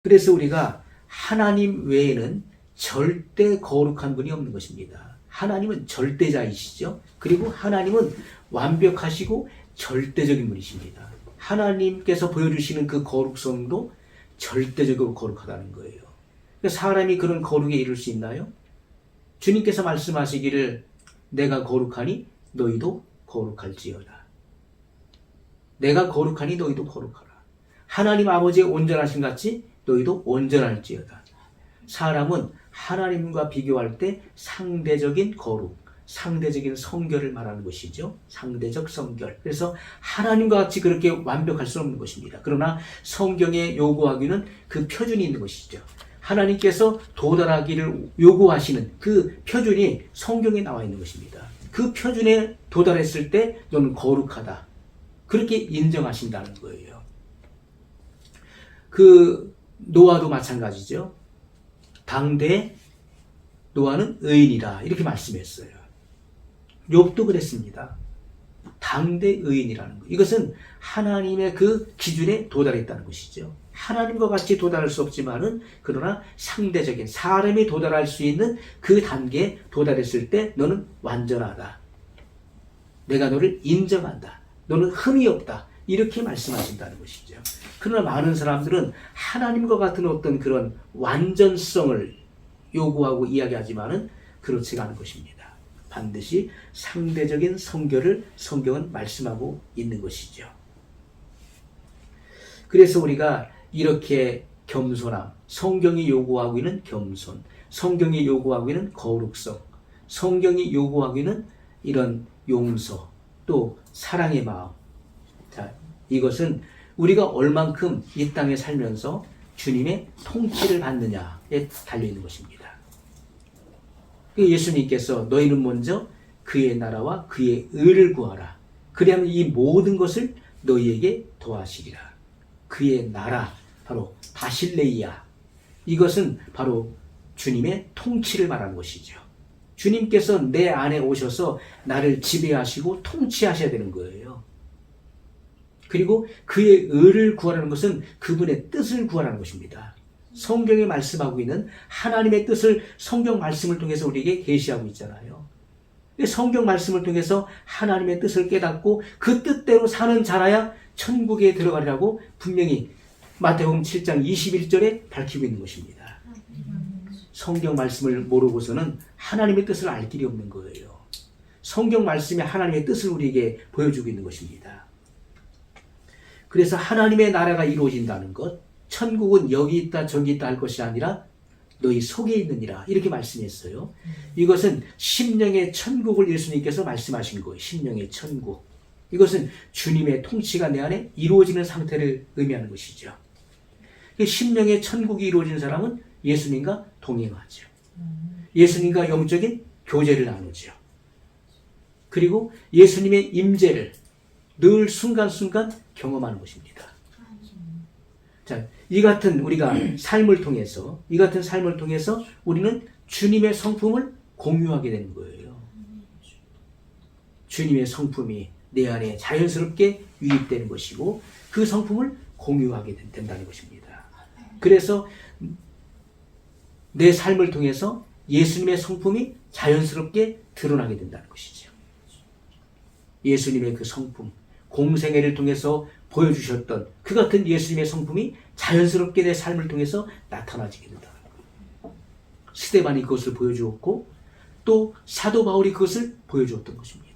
그래서 우리가 하나님 외에는 절대 거룩한 분이 없는 것입니다. 하나님은 절대자이시죠. 그리고 하나님은 완벽하시고 절대적인 분이십니다. 하나님께서 보여주시는 그 거룩성도 절대적으로 거룩하다는 거예요. 사람이 그런 거룩에 이를 수 있나요? 주님께서 말씀하시기를 내가 거룩하니 너희도 거룩할지어다. 내가 거룩하니 너희도 거룩하라. 하나님 아버지의 온전하심 같이 너희도 온전할지어다. 사람은 하나님과 비교할 때 상대적인 거룩, 상대적인 성결을 말하는 것이죠. 상대적 성결. 그래서 하나님과 같이 그렇게 완벽할 수 없는 것입니다. 그러나 성경에 요구하기는 그 표준이 있는 것이죠. 하나님께서 도달하기를 요구하시는 그 표준이 성경에 나와 있는 것입니다. 그 표준에 도달했을 때 너는 거룩하다. 그렇게 인정하신다는 거예요. 그 노아도 마찬가지죠. 당대 노아는 의인이라 이렇게 말씀했어요. 욥도 그랬습니다. 당대 의인이라는 것. 이것은 하나님의 그 기준에 도달했다는 것이죠. 하나님과 같이 도달할 수 없지만은 그러나 상대적인 사람이 도달할 수 있는 그 단계에 도달했을 때 너는 완전하다. 내가 너를 인정한다. 너는 흠이 없다. 이렇게 말씀하신다는 것이죠. 그러나 많은 사람들은 하나님과 같은 어떤 그런 완전성을 요구하고 이야기하지만은 그렇지가 않은 것입니다. 반드시 상대적인 성결을 성경은 말씀하고 있는 것이죠. 그래서 우리가 이렇게 겸손함, 성경이 요구하고 있는 겸손, 성경이 요구하고 있는 거룩성, 성경이 요구하고 있는 이런 용서, 또 사랑의 마음. 자, 이것은 우리가 얼만큼 이 땅에 살면서 주님의 통치를 받느냐에 달려있는 것입니다. 예수님께서 너희는 먼저 그의 나라와 그의 의를 구하라. 그리하면 이 모든 것을 너희에게 더하시리라. 그의 나라, 바로 바실레이아. 이것은 바로 주님의 통치를 말하는 것이죠. 주님께서 내 안에 오셔서 나를 지배하시고 통치하셔야 되는 거예요. 그리고 그의 의를 구하라는 것은 그분의 뜻을 구하라는 것입니다. 성경에 말씀하고 있는 하나님의 뜻을 성경 말씀을 통해서 우리에게 계시하고 있잖아요. 성경 말씀을 통해서 하나님의 뜻을 깨닫고 그 뜻대로 사는 자라야 천국에 들어가리라고 분명히 마태복음 7장 21절에 밝히고 있는 것입니다. 성경 말씀을 모르고서는 하나님의 뜻을 알 길이 없는 거예요. 성경 말씀이 하나님의 뜻을 우리에게 보여주고 있는 것입니다. 그래서 하나님의 나라가 이루어진다는 것, 천국은 여기 있다 저기 있다 할 것이 아니라 너희 속에 있느니라 이렇게 말씀했어요. 이것은 심령의 천국을 예수님께서 말씀하신 거예요. 심령의 천국. 이것은 주님의 통치가 내 안에 이루어지는 상태를 의미하는 것이죠. 심령의 천국이 이루어진 사람은 예수님과 동행하죠. 예수님과 영적인 교제를 나누죠. 그리고 예수님의 임재를 늘 순간순간 경험하는 것입니다. 자, 이 같은 우리가 삶을 통해서, 이 같은 삶을 통해서 우리는 주님의 성품을 공유하게 되는 거예요. 주님의 성품이 내 안에 자연스럽게 유입되는 것이고 그 성품을 공유하게 된다는 것입니다. 그래서 내 삶을 통해서 예수님의 성품이 자연스럽게 드러나게 된다는 것이죠. 예수님의 그 성품, 공생애를 통해서 보여주셨던 그 같은 예수님의 성품이 자연스럽게 내 삶을 통해서 나타나지게 된다는 거예요. 스데반이 그것을 보여주었고 또 사도 바울이 그것을 보여주었던 것입니다.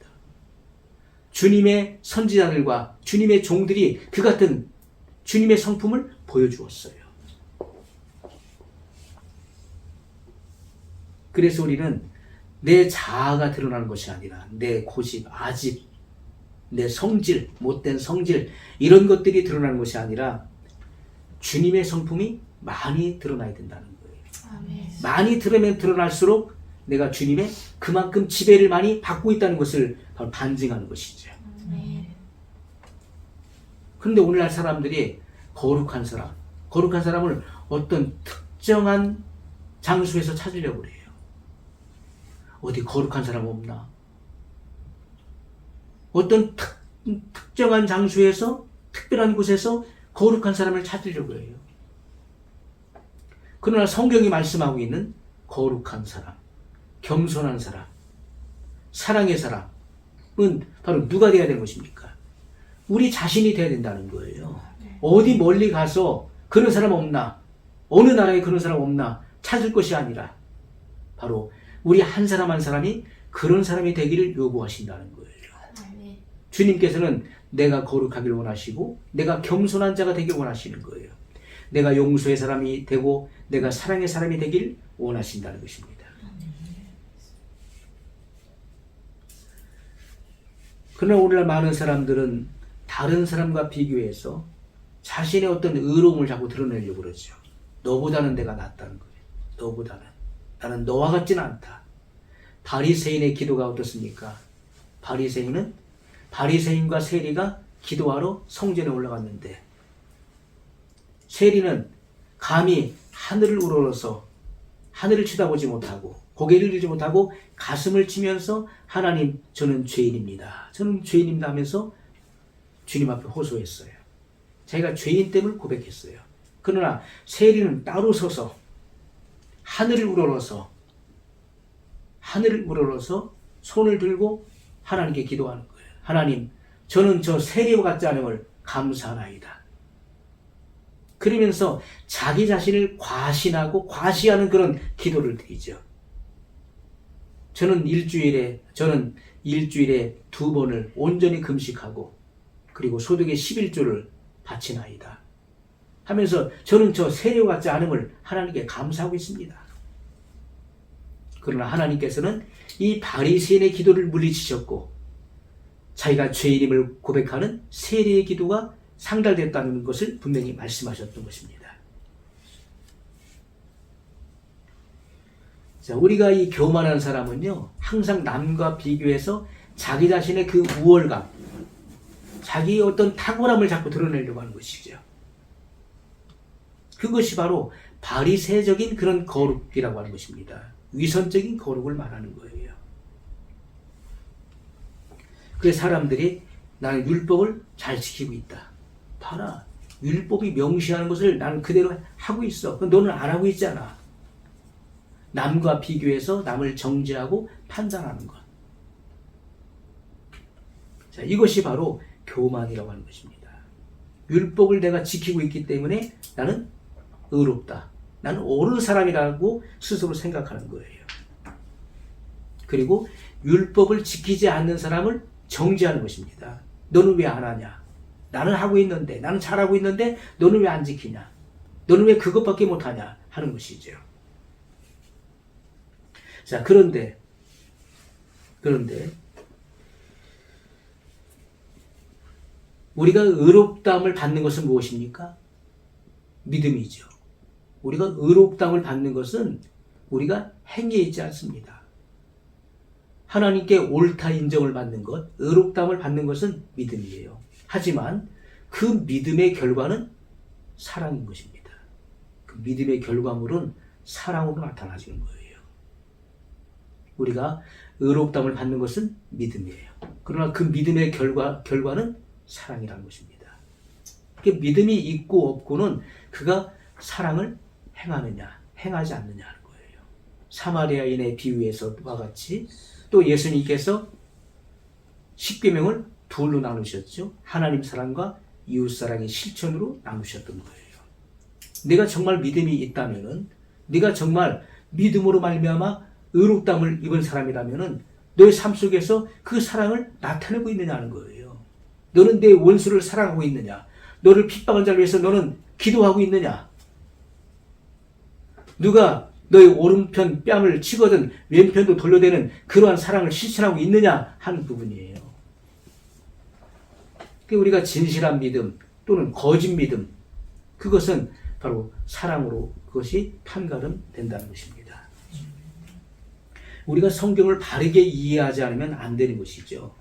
주님의 선지자들과 주님의 종들이 그 같은 주님의 성품을 보여주었어요. 그래서 우리는 내 자아가 드러나는 것이 아니라 내 고집, 아집, 내 성질, 못된 성질 이런 것들이 드러나는 것이 아니라 주님의 성품이 많이 드러나야 된다는 거예요. 아멘. 많이 드러날수록 내가 주님의 그만큼 지배를 많이 받고 있다는 것을 바로 반증하는 것이죠. 아멘. 그런데 오늘날 사람들이 거룩한 사람을 어떤 특정한 장소에서 찾으려고 해요. 어디 거룩한 사람 없나? 어떤 특정한 장소에서 특별한 곳에서 거룩한 사람을 찾으려고 해요. 그러나 성경이 말씀하고 있는 거룩한 사람, 겸손한 사람, 사랑의 사람은 바로 누가 돼야 되는 것입니까? 우리 자신이 돼야 된다는 거예요. 어디 멀리 가서 그런 사람 없나, 어느 나라에 그런 사람 없나 찾을 것이 아니라 바로 우리 한 사람 한 사람이 그런 사람이 되기를 요구하신다는 거예요. 주님께서는 내가 거룩하기를 원하시고 내가 겸손한 자가 되길 원하시는 거예요. 내가 용서의 사람이 되고 내가 사랑의 사람이 되길 원하신다는 것입니다. 그러나 오늘날 많은 사람들은 다른 사람과 비교해서 자신의 어떤 의로움을 자꾸 드러내려고 그러죠. 너보다는 내가 낫다는 거예요. 너보다는. 나는 너와 같지는 않다. 바리새인의 기도가 어떻습니까? 바리새인과 세리가 기도하러 성전에 올라갔는데 세리는 감히 하늘을 우러러서 하늘을 쳐다보지 못하고 고개를 들지 못하고 가슴을 치면서 하나님 저는 죄인입니다. 저는 죄인입니다 하면서 주님 앞에 호소했어요. 자기가 죄인 됨을 고백했어요. 그러나 세리는 따로 서서 하늘을 우러러서 손을 들고 하나님께 기도하는 거예요. 하나님, 저는 저 세리와 같지 않음을 감사하나이다. 그러면서 자기 자신을 과신하고 과시하는 그런 기도를 드리죠. 저는 일주일에 2번을 온전히 금식하고 그리고 소득의 11조를 바치나이다 하면서 저는 저 세리와 같지 않음을 하나님께 감사하고 있습니다. 그러나 하나님께서는 이 바리새인의 기도를 물리치셨고 자기가 죄인임을 고백하는 세리의 기도가 상달됐다는 것을 분명히 말씀하셨던 것입니다. 자, 우리가 이 교만한 사람은요, 항상 남과 비교해서 자기 자신의 그 우월감, 자기의 어떤 탁월함을 자꾸 드러내려고 하는 것이죠. 그것이 바로 바리새적인 그런 거룩이라고 하는 것입니다. 위선적인 거룩을 말하는 거예요. 그래서 사람들이 나는 율법을 잘 지키고 있다. 봐라, 율법이 명시하는 것을 나는 그대로 하고 있어. 너는 안 하고 있잖아. 남과 비교해서 남을 정죄하고 판단하는 것. 자, 이것이 바로 교만이라고 하는 것입니다. 율법을 내가 지키고 있기 때문에 나는 의롭다. 나는 옳은 사람이라고 스스로 생각하는 거예요. 그리고 율법을 지키지 않는 사람을 정죄하는 것입니다. 너는 왜 안 하냐? 나는 하고 있는데, 나는 잘하고 있는데 너는 왜 안 지키냐? 너는 왜 그것밖에 못하냐? 하는 것이죠. 자, 그런데 우리가 의롭다함을 받는 것은 무엇입니까? 믿음이죠. 우리가 의롭다함을 받는 것은 우리가 행위에 있지 않습니다. 하나님께 옳다 인정을 받는 것, 의롭다함을 받는 것은 믿음이에요. 하지만 그 믿음의 결과는 사랑인 것입니다. 그 믿음의 결과물은 사랑으로 나타나지는 거예요. 우리가 의롭다함을 받는 것은 믿음이에요. 그러나 그 믿음의 결과는 사랑이라는 것입니다. 믿음이 있고 없고는 그가 사랑을 행하느냐, 행하지 않느냐 하는 거예요. 사마리아인의 비유에서와 같이 또 예수님께서 십계명을 둘로 나누셨죠. 하나님 사랑과 이웃 사랑의 실천으로 나누셨던 거예요. 네가 정말 믿음이 있다면은, 네가 정말 믿음으로 말미암아 의롭다함을 입은 사람이라면은 너의 삶 속에서 그 사랑을 나타내고 있느냐는 거예요. 너는 내 원수를 사랑하고 있느냐? 너를 핍박한 자를 위해서 너는 기도하고 있느냐? 누가 너의 오른편 뺨을 치거든 왼편도 돌려대는 그러한 사랑을 실천하고 있느냐 하는 부분이에요. 우리가 진실한 믿음 또는 거짓 믿음, 그것은 바로 사랑으로 그것이 판가름된다는 것입니다. 우리가 성경을 바르게 이해하지 않으면 안 되는 것이죠.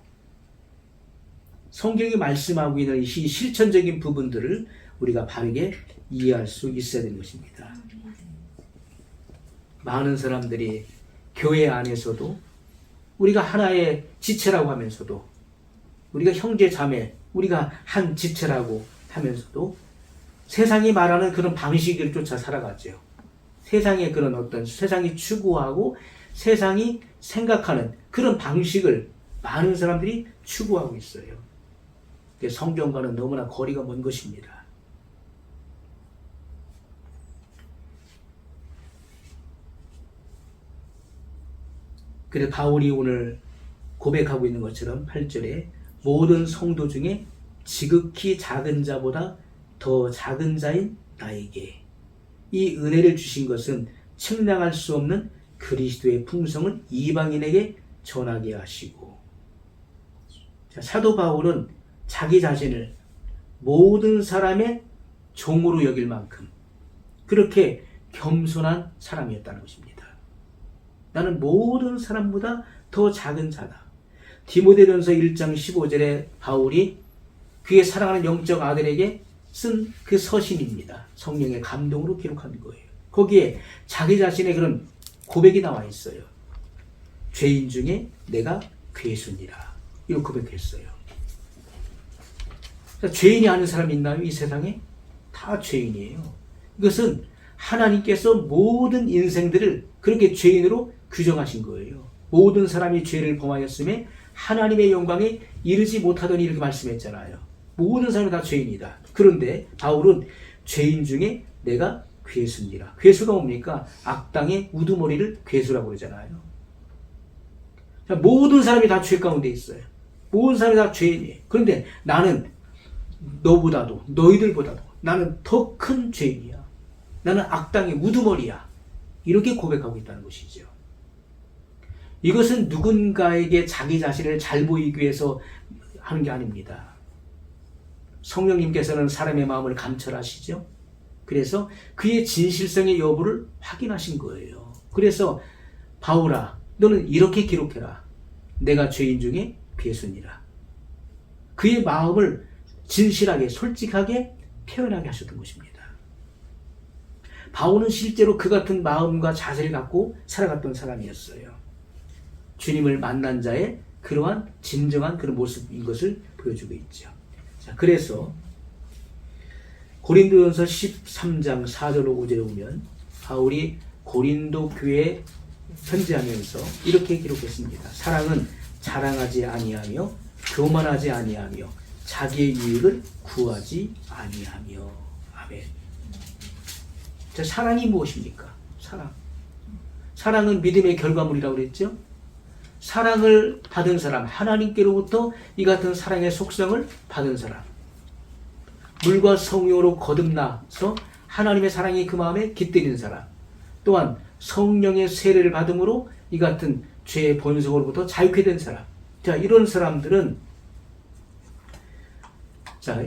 성경이 말씀하고 있는 이 실천적인 부분들을 우리가 바르게 이해할 수 있어야 되는 것입니다. 많은 사람들이 교회 안에서도 우리가 하나의 지체라고 하면서도, 우리가 형제 자매, 우리가 한 지체라고 하면서도 세상이 말하는 그런 방식을 쫓아 살아가죠. 세상의 그런 어떤 세상이 추구하고 세상이 생각하는 그런 방식을 많은 사람들이 추구하고 있어요. 성경과는 너무나 거리가 먼 것입니다. 그래서 바울이 오늘 고백하고 있는 것처럼 8절에 모든 성도 중에 지극히 작은 자보다 더 작은 자인 나에게 이 은혜를 주신 것은 측량할 수 없는 그리스도의 풍성을 이방인에게 전하게 하시고, 사도 바울은 자기 자신을 모든 사람의 종으로 여길 만큼 그렇게 겸손한 사람이었다는 것입니다. 나는 모든 사람보다 더 작은 자다. 디모데전서 1장 15절에 바울이 그의 사랑하는 영적 아들에게 쓴 그 서신입니다. 성령의 감동으로 기록한 거예요. 거기에 자기 자신의 그런 고백이 나와 있어요. 죄인 중에 내가 괴순이라. 이렇게 고백했어요. 죄인이 아는 사람이 있나요? 이 세상에? 다 죄인이에요. 이것은 하나님께서 모든 인생들을 그렇게 죄인으로 규정하신 거예요. 모든 사람이 죄를 범하였음에 하나님의 영광에 이르지 못하더니 이렇게 말씀했잖아요. 모든 사람이 다 죄인이다. 그런데 바울은 죄인 중에 내가 괴수니라. 괴수가 뭡니까? 악당의 우두머리를 괴수라고 그러잖아요. 모든 사람이 다 죄 가운데 있어요. 모든 사람이 다 죄인이에요. 그런데 나는 너보다도 너희들보다도 나는 더 큰 죄인이야. 나는 악당의 우두머리야. 이렇게 고백하고 있다는 것이죠. 이것은 누군가에게 자기 자신을 잘 보이기 위해서 하는 게 아닙니다. 성령님께서는 사람의 마음을 감찰하시죠. 그래서 그의 진실성의 여부를 확인하신 거예요. 그래서 바울아, 너는 이렇게 기록해라. 내가 죄인 중에 괴순이라. 그의 마음을 진실하게 솔직하게 표현하게 하셨던 것입니다. 바울은 실제로 그 같은 마음과 자세를 갖고 살아갔던 사람이었어요. 주님을 만난 자의 그러한 진정한 그런 모습인 것을 보여주고 있죠. 자, 그래서 고린도전서 13장 4절 5절에 보면 바울이 고린도 교회에 편지하면서 이렇게 기록했습니다. 사랑은 자랑하지 아니하며 교만하지 아니하며 자기의 유익을 구하지 아니하며. 아멘. 자, 사랑이 무엇입니까? 사랑은 믿음의 결과물이라고 그랬죠? 사랑을 받은 사람, 하나님께로부터 이 같은 사랑의 속성을 받은 사람, 물과 성령으로 거듭나서 하나님의 사랑이 그 마음에 깃들인 사람, 또한 성령의 세례를 받음으로 이 같은 죄의 본성으로부터 자유케 된 사람. 자, 이런 사람들은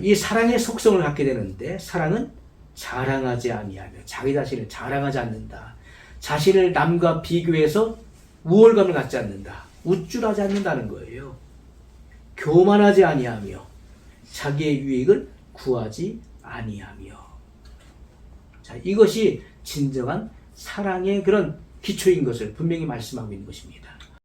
이 사랑의 속성을 갖게 되는데, 사랑은 자랑하지 아니하며 자기 자신을 자랑하지 않는다. 자신을 남과 비교해서 우월감을 갖지 않는다. 우쭐하지 않는다는 거예요. 교만하지 아니하며 자기의 유익을 구하지 아니하며. 자, 이것이 진정한 사랑의 그런 기초인 것을 분명히 말씀하고 있는 것입니다.